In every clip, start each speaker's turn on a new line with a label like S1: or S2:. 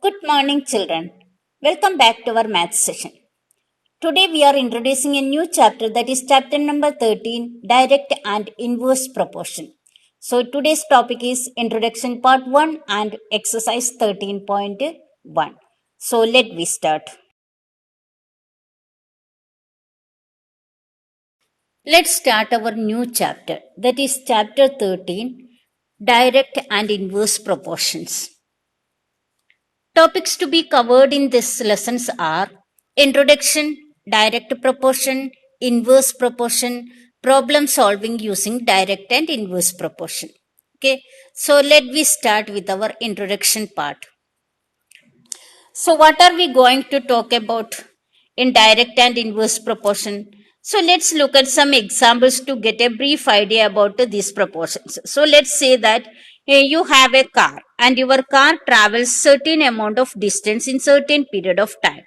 S1: Good morning, children. Welcome back to our math session. Today we are introducing a new chapter, that is chapter number 13, Direct and Inverse Proportion. So today's topic is Introduction Part 1 and Exercise 13.1. So let we start. Let's start our new chapter, that is chapter 13, Direct and Inverse Proportions. Topics to be covered in this lessons are introduction, direct proportion, inverse proportion, problem solving using direct and inverse proportion. Okay, so let we start with our introduction part. So what are we going to talk about in direct and inverse proportion? So let's look at some examples to get a brief idea about these proportions. So let's say that you have a car and your car travels certain amount of distance in certain period of time.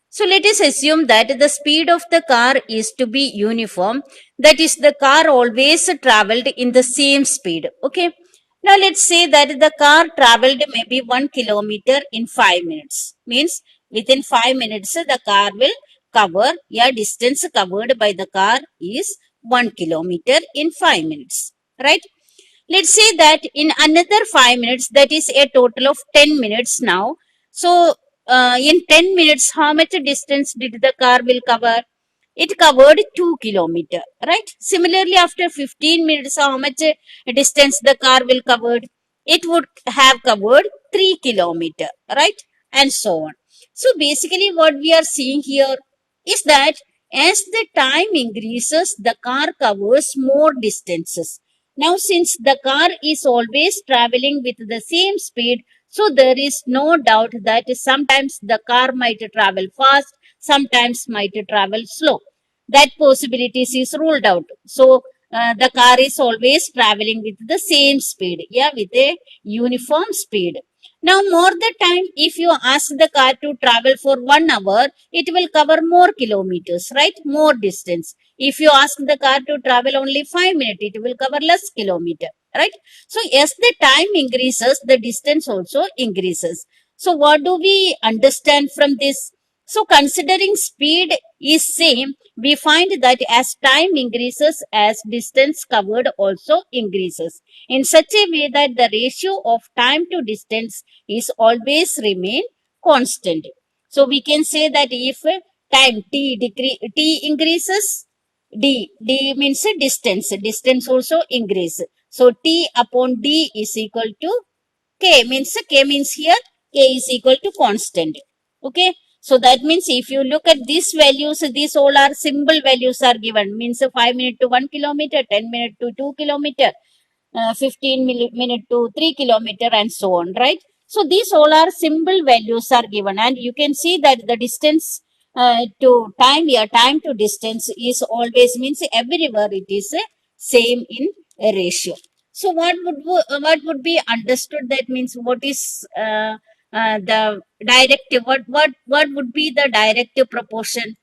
S1: So let us assume that the speed of the car is to be uniform. That is, the car always traveled in the same speed. Okay. Now let's say that the car traveled maybe 1 kilometer in 5 minutes. Means within 5 minutes the car will cover, distance covered by the car is 1 kilometer in 5 minutes. Right? Let's say that in another 5 minutes, that is a total of 10 minutes now. So in 10 minutes, how much distance did the car will cover? It covered 2 kilometer, right? Similarly, after 15 minutes, how much distance the car will covered? It would have covered 3 kilometer, right? And so on. So basically what we are seeing here is that as the time increases, the car covers more distances. Now, since the car is always traveling with the same speed, so there is no doubt that sometimes the car might travel fast, sometimes might travel slow. That possibilities is ruled out. So, the car is always traveling with the same speed, with a uniform speed. Now, more the time, if you ask the car to travel for 1 hour, it will cover more kilometers, right? More distance. If you ask the car to travel only 5 minutes, it will cover less kilometer, right? So, as the time increases, the distance also increases. So, what do we understand from this? So, considering speed is same, we find that as time increases, as distance covered also increases in such a way that the ratio of time to distance is always remain constant. So we can say that if time t increases, d means distance also increase. So t upon d is equal to k means here k is equal to constant. Okay. So that means if you look at these values, these all are symbol values are given. Means 5 minutes to 1 kilometer, 10 minutes to 2 kilometer, 15 minute to 3 kilometer and so on, right? So these all are symbol values are given, and you can see that the distance to time, time to distance is always means everywhere it is same in a ratio. So what would be understood? That means what is the directive? What would be the directive proportion?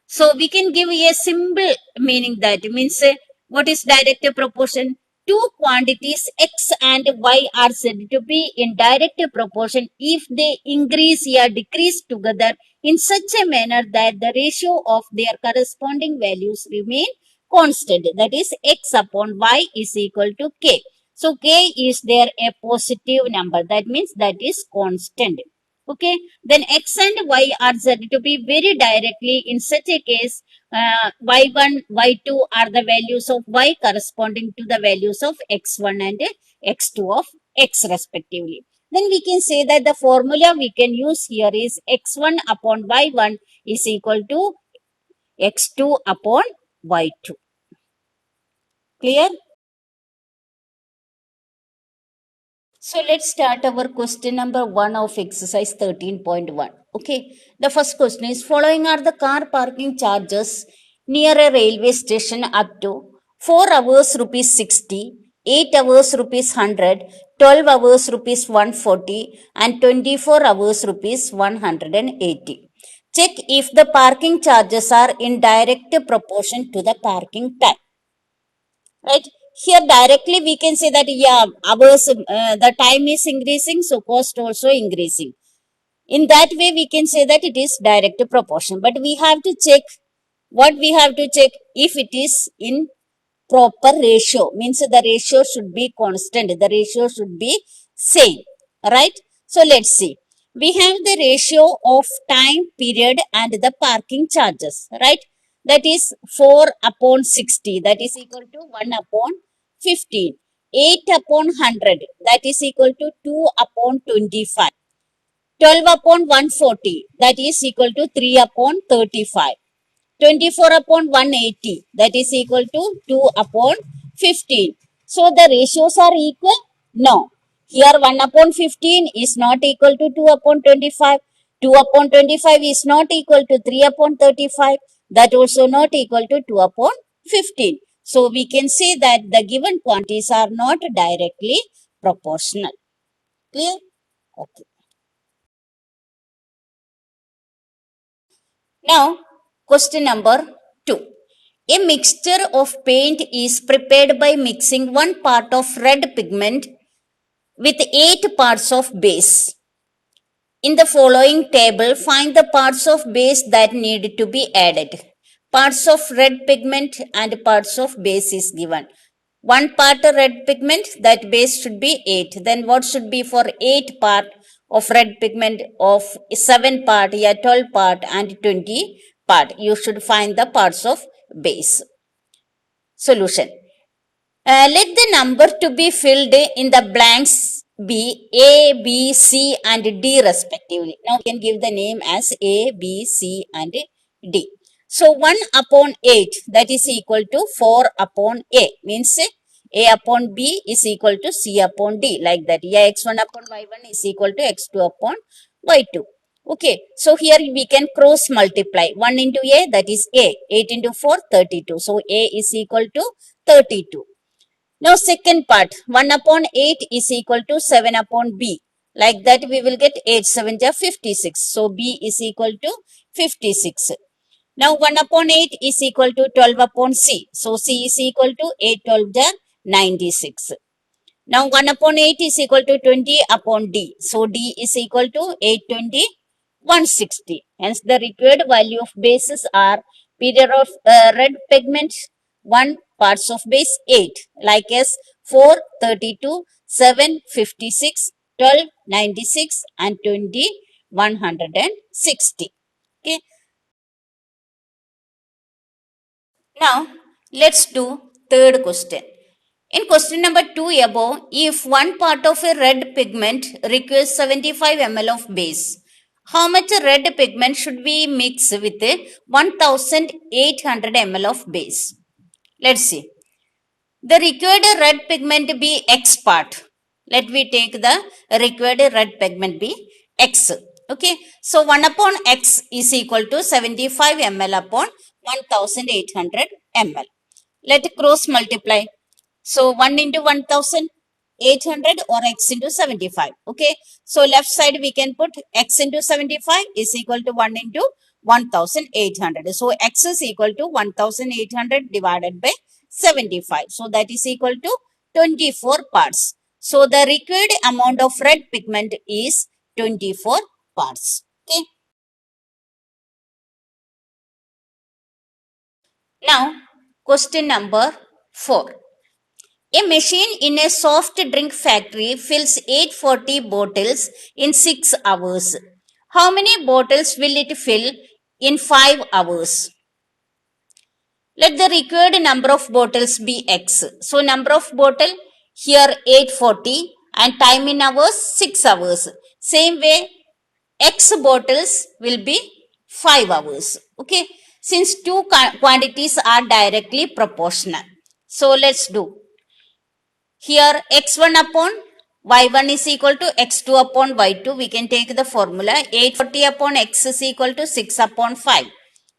S1: So we can give a simple meaning, that means what is directive proportion? Two quantities x and y are said to be in directive proportion if they increase or decrease together in such a manner that the ratio of their corresponding values remain constant. That is, x upon y is equal to k. So k is there a positive number. That means that is constant. Okay, then x and y are said to be very directly. In such a case, y1, y2 are the values of y corresponding to the values of x1 and x2 of x respectively. Then we can say that the formula we can use here is x1 upon y1 is equal to x2 upon y2. Clear? So let's start our question number 1 of exercise 13.1. Okay. The first question is, following are the car parking charges near a railway station up to 4 hours rupees 60, 8 hours rupees 100, 12 hours rupees 140 and 24 hours rupees 180. Check if the parking charges are in direct proportion to the parking time. Right? here directly we can say that, yeah, hours, the time is increasing, so cost also increasing. In that way, we can say that it is direct proportion. But we have to check, what we have to check, if it is in proper ratio, means the ratio should be constant, the ratio should be same, right? So let's see. We have the ratio of time period and the parking charges, right? That is 4 upon 60, that is equal to 1 upon 15. 8 upon 100, that is equal to 2 upon 25. 12 upon 140, that is equal to 3 upon 35. 24 upon 180, that is equal to 2 upon 15. So the ratios are equal? No. Here 1 upon 15 is not equal to 2 upon 25. 2 upon 25 is not equal to 3 upon 35. That also not equal to 2 upon 15. So we can say that the given quantities are not directly proportional. Clear? Okay. Now, question number 2. A mixture of paint is prepared by mixing 1 part of red pigment with 8 parts of base. In the following table, find the parts of base that need to be added. Parts of red pigment and parts of base is given. 1 part red pigment, that base should be 8. Then what should be for 8 part of red pigment of 7 part, 12 part and 20 part? You should find the parts of base. Solution. Let the number to be filled in the blanks be A, B, C and D respectively. Now we can give the name as A, B, C and D. So 1 upon 8, that is equal to 4 upon A, means A upon B is equal to C upon D, like that. Yeah, x1 upon y1 is equal to x2 upon y2. Okay, so here we can cross multiply. 1 into A, that is A. 8 into 4, 32. So A is equal to 32. Now second part, 1 upon 8 is equal to 7 upon B. Like that we will get 8 7 ja 56. So B is equal to 56. Now 1 upon 8 is equal to 12 upon C. So C is equal to 8 12 ja 96. Now 1 upon 8 is equal to 20 upon D. So D is equal to 820 160. Hence the required value of bases are period of red pigment 1, parts of base 8, like as 4 32, 7 56, 12 96 and 20 160. Okay. Now let's do third question. In question number 2 above, if 1 part of a red pigment requires 75 ml of base, how much red pigment should we mix with 1800 ml of base? Let's see. The required red pigment be X part. Let me take the required red pigment be X. Okay. So 1 upon X is equal to 75 ml upon 1800 ml. Let cross multiply. So 1 into 1800 or x into 75. Okay. So left side we can put x into 75 is equal to 1 into 1800. So x is equal to 1800 divided by 75. So that is equal to 24 parts. So the required amount of red pigment is 24 parts. Okay. Now question number 4. A machine in a soft drink factory fills 840 bottles in 6 hours. How many bottles will it fill in 5 hours? Let the required number of bottles be X. So number of bottle here 840 and time in hours 6 hours. Same way X bottles will be 5 hours. Okay. Since two quantities are directly proportional. So let's do. Here x1 upon y1 is equal to x2 upon y2. We can take the formula 840 upon x is equal to 6 upon 5.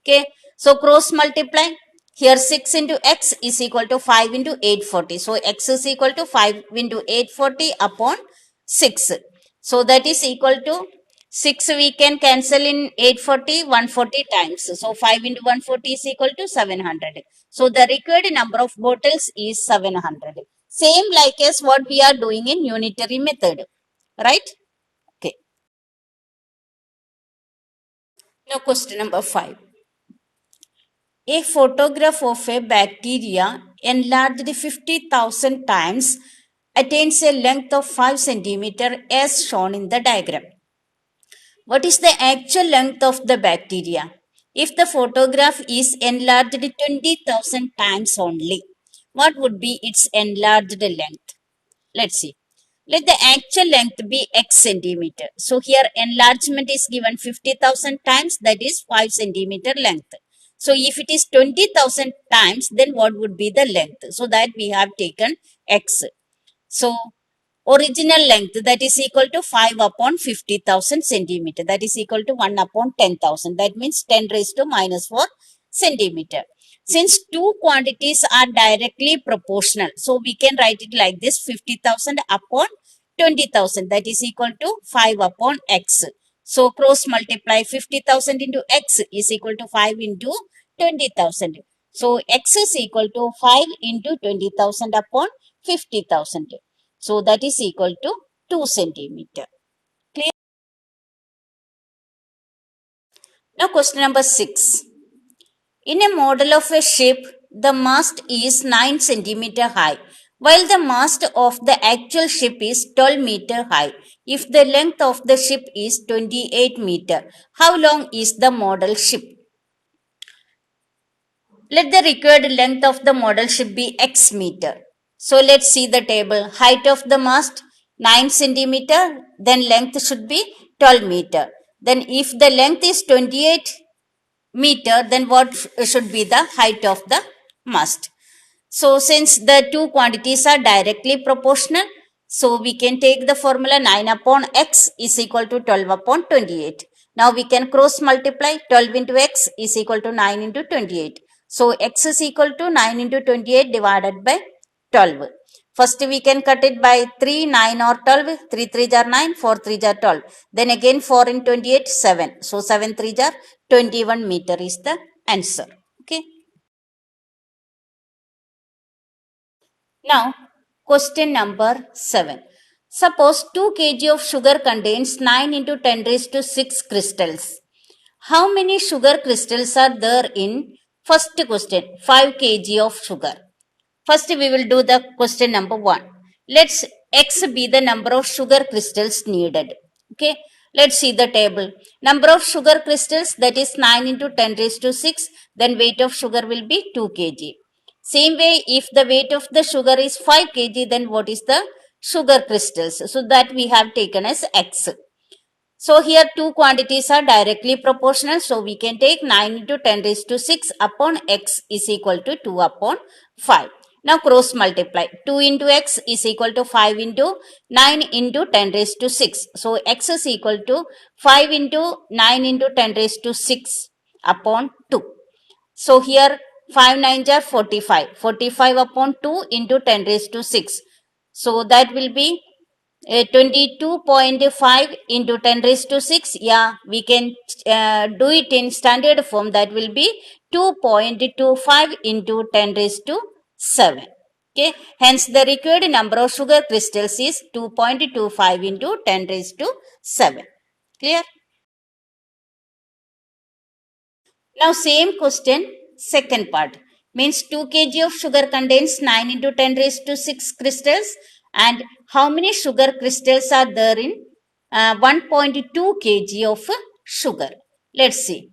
S1: Okay. So cross multiply. Here 6 into x is equal to 5 into 840. So x is equal to 5 into 840 upon 6. So that is equal to 6 we can cancel in 840, 140 times. So 5 into 140 is equal to 700. So the required number of bottles is 700. Same like as what we are doing in unitary method, right? Okay. Now question number 5. A photograph of a bacteria enlarged 50,000 times attains a length of 5 centimeter as shown in the diagram. What is the actual length of the bacteria? If the photograph is enlarged 20,000 times only, what would be its enlarged length? Let's see. Let the actual length be x centimeter. So here enlargement is given 50,000 times, that is 5 centimeter length. So if it is 20,000 times, then what would be the length? So that we have taken x. So original length, that is equal to 5 upon 50,000 centimeter, that is equal to 1 upon 10,000, that means 10 raised to minus 4 centimeter. Since two quantities are directly proportional, so we can write it like this: 50,000 upon 20,000, that is equal to 5 upon x. So cross multiply 50,000 into x is equal to 5 into 20,000. So x is equal to 5 into 20,000 upon 50,000. So that is equal to 2 centimeter. Clear? Now question number 6. In a model of a ship, the mast is 9 centimeter high, while the mast of the actual ship is 12 meter high. If the length of the ship is 28 meter, how long is the model ship? Let the required length of the model ship be x meter. So let's see the table. Height of the mast 9 centimeter, then length should be 12 meter. Then if the length is 28 meter, then what should be the height of the mast? So since the two quantities are directly proportional, so we can take the formula 9 upon x is equal to 12 upon 28. Now we can cross multiply. 12 into x is equal to 9 into 28. So x is equal to 9 into 28 divided by 12. First we can cut it by 3, 9 or 12. 3 3s are 9, 4 3s are 12. Then again 4 in 28, 7. So 7 3s are 21 meter is the answer. Okay. Now, question number 7. Suppose 2 kg of sugar contains 9 into 10 raised to 6 crystals. How many sugar crystals are there in first question? 5 kg of sugar. First, we will do the question number 1. Let's x be the number of sugar crystals needed. Okay. Let's see the table. Number of sugar crystals, that is 9 into 10 raised to 6. Then weight of sugar will be 2 kg. Same way, if the weight of the sugar is 5 kg, then what is the sugar crystals? So that we have taken as x. So here two quantities are directly proportional. So we can take 9 into 10 raised to 6 upon x is equal to 2 upon 5. Now cross multiply. 2 into x is equal to 5 into 9 into 10 raised to 6. So x is equal to 5 into 9 into 10 raised to 6 upon 2. So here 5 9s are 45. 45 upon 2 into 10 raised to 6. So that will be 22.5 into 10 raised to 6. Yeah, we can do it in standard form. That will be 2.25 into 10 raised to 7. Okay. Hence, the required number of sugar crystals is 2.25 into 10 raised to 7. Clear? Now same question, second part. Means 2 kg of sugar contains 9 into 10 raised to 6 crystals, and how many sugar crystals are there in 1.2 kg of sugar? Let's see.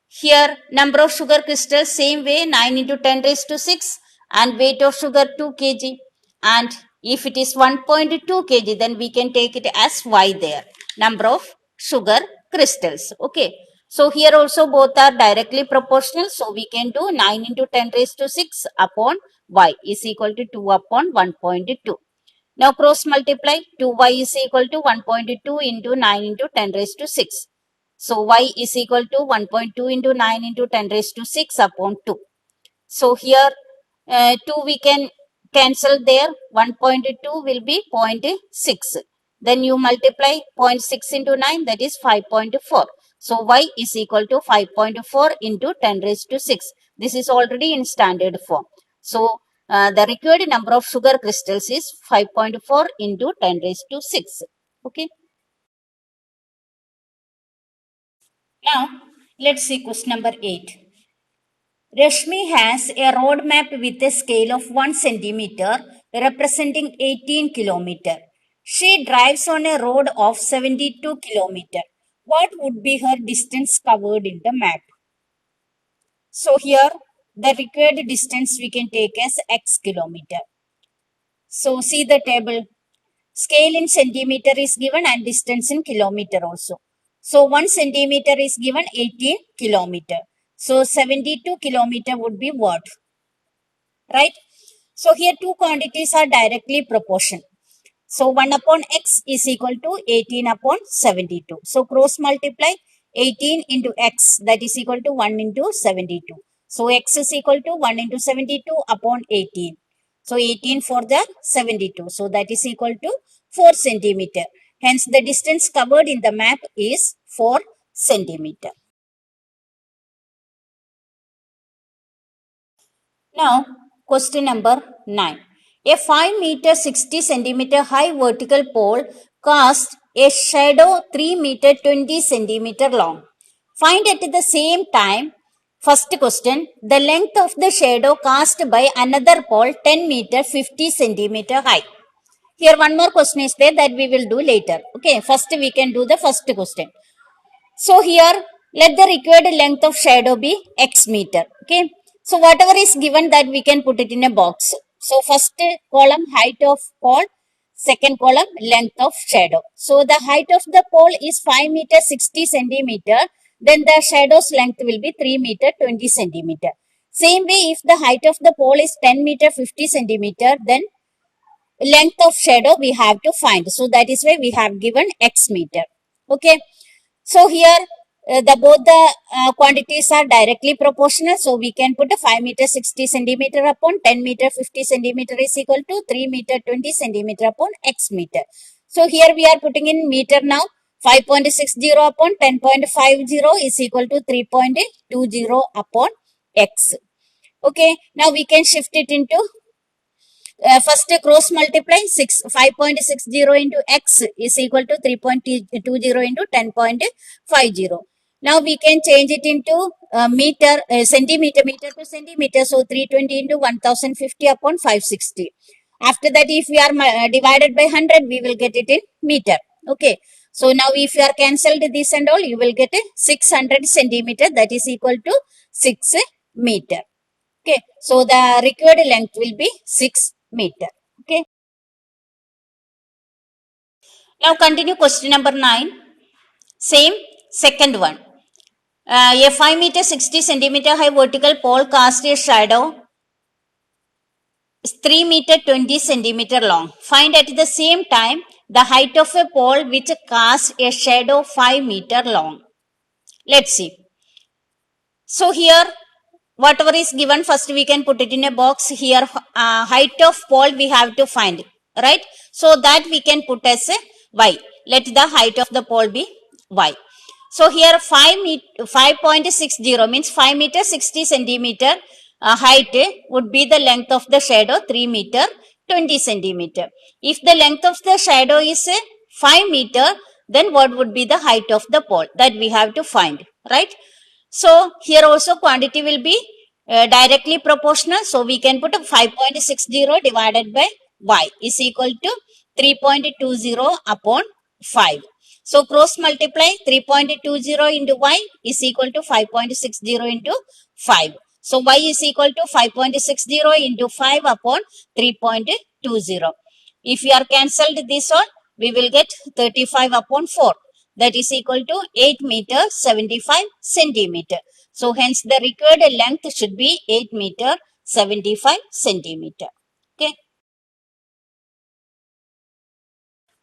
S1: Here number of sugar crystals same way, 9 into 10 raised to 6, and weight of sugar 2 kg. And if it is 1.2 kg, then we can take it as y there, number of sugar crystals. Okay. So here also both are directly proportional. So we can do 9 into 10 raised to 6 upon y is equal to 2 upon 1.2. Now cross multiply. 2y is equal to 1.2 into 9 into 10 raised to 6. So y is equal to 1.2 into 9 into 10 raised to 6 upon 2. So here 2 we can cancel there. 1.2 will be 0.6. then you multiply 0.6 into 9, that is 5.4. So y is equal to 5.4 into 10 raised to 6. This is already in standard form. So the required number of sugar crystals is 5.4 into 10 raised to 6. Okay. Now, let's see question number 8. Rashmi has a road map with a scale of 1 centimeter representing 18 kilometer. She drives on a road of 72 kilometer. What would be her distance covered in the map? So here the required distance we can take as x kilometer. So see the table. Scale in centimeter is given and distance in kilometer also. So 1 centimeter is given 18 kilometer. So 72 kilometer would be what? Right? So here two quantities are directly proportional. So 1 upon x is equal to 18 upon 72. So cross multiply 18 into x, that is equal to 1 into 72. So x is equal to 1 into 72 upon 18. So 18 for the 72. So that is equal to 4 centimeter. Hence the distance covered in the map is 4 centimeter. Now, question number 9. A 5 meter 60 centimeter high vertical pole casts a shadow 3 meter 20 centimeter long. Find at the same time, first question, the length of the shadow cast by another pole 10 meter 50 centimeter high. Here one more question is there that we will do later. Okay, first we can do the first question. So here, let the required length of shadow be x meter. Okay. So whatever is given that we can put it in a box. So first column height of pole, second column length of shadow. So the height of the pole is 5 meter 60 centimeter. Then the shadow's length will be 3 meter 20 centimeter. Same way, if the height of the pole is 10 meter 50 centimeter, then length of shadow we have to find. So that is why we have given x meter. Okay. So here the both the quantities are directly proportional. So we can put a 5 meter 60 centimeter upon 10 meter 50 centimeter is equal to 3 meter 20 centimeter upon x meter. So here we are putting in meter now. 5.60 upon 10.50 is equal to 3.20 upon x. Okay. Now we can shift it into first cross multiply 5.60 into x is equal to 3.20 into 10.50. Now we can change it into meter, centimeter, meter to centimeter. So 320 into 1050 upon 560. After that, if we are divided by 100, we will get it in meter. Okay. So now if you are cancelled this and all, you will get a 600 centimeter, that is equal to 6 meter. Okay, so the required length will be 6 meter. Okay. Now continue question number 9. Same second one. A 5 meter 60 centimeter high vertical pole casts a shadow is 3 meter 20 centimeter long. Find at the same time the height of a pole which casts a shadow 5 meter long. Let's see. So here whatever is given, first we can put it in a box. Here height of pole we have to find, right? So that we can put as a y. Let the height of the pole be y. So here 5.60 means 5 meter 60 centimeter height would be the length of the shadow 3 meter 20 centimeter. If the length of the shadow is 5 meter, then what would be the height of the pole? That we have to find, right? So here also quantity will be directly proportional. So we can put a 5.60 divided by y is equal to 3.20 upon 5. So cross multiply 3.20 into y is equal to 5.60 into 5. So y is equal to 5.60 into 5 upon 3.20. If we are cancelled this all, we will get 35 upon 4. That is equal to 8 meter 75 centimeter. So hence the required length should be 8 meter 75 centimeter. Okay.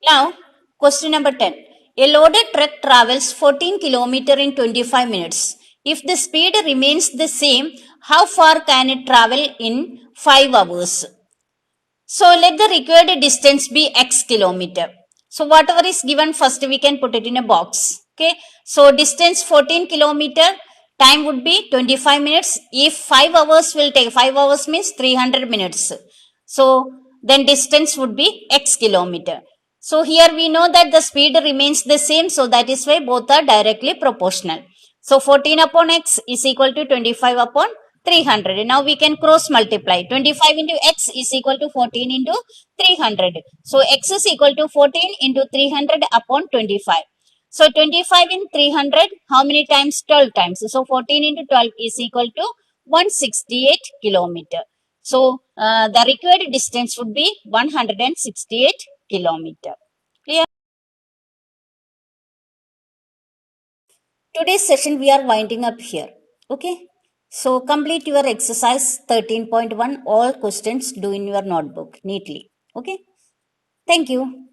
S1: Now question number 10. A loaded truck travels 14 kilometer in 25 minutes. If the speed remains the same, how far can it travel in 5 hours? So let the required distance be x kilometer. So whatever is given first, we can put it in a box. Okay. So distance 14 kilometer, time would be 25 minutes. If 5 hours will take, 5 hours means 300 minutes. So then distance would be x kilometer. So here we know that the speed remains the same. So that is why both are directly proportional. So 14 upon x is equal to 25 upon 300. Now we can cross multiply. 25 into x is equal to 14 into 300. So x is equal to 14 into 300 upon 25. So 25 in 300, how many times? 12 times. So 14 into 12 is equal to 168 kilometer. So the required distance would be 168 kilometer. Clear? Today's session we are winding up here. Okay. So complete your exercise 13.1. All questions do in your notebook neatly. Okay. Thank you.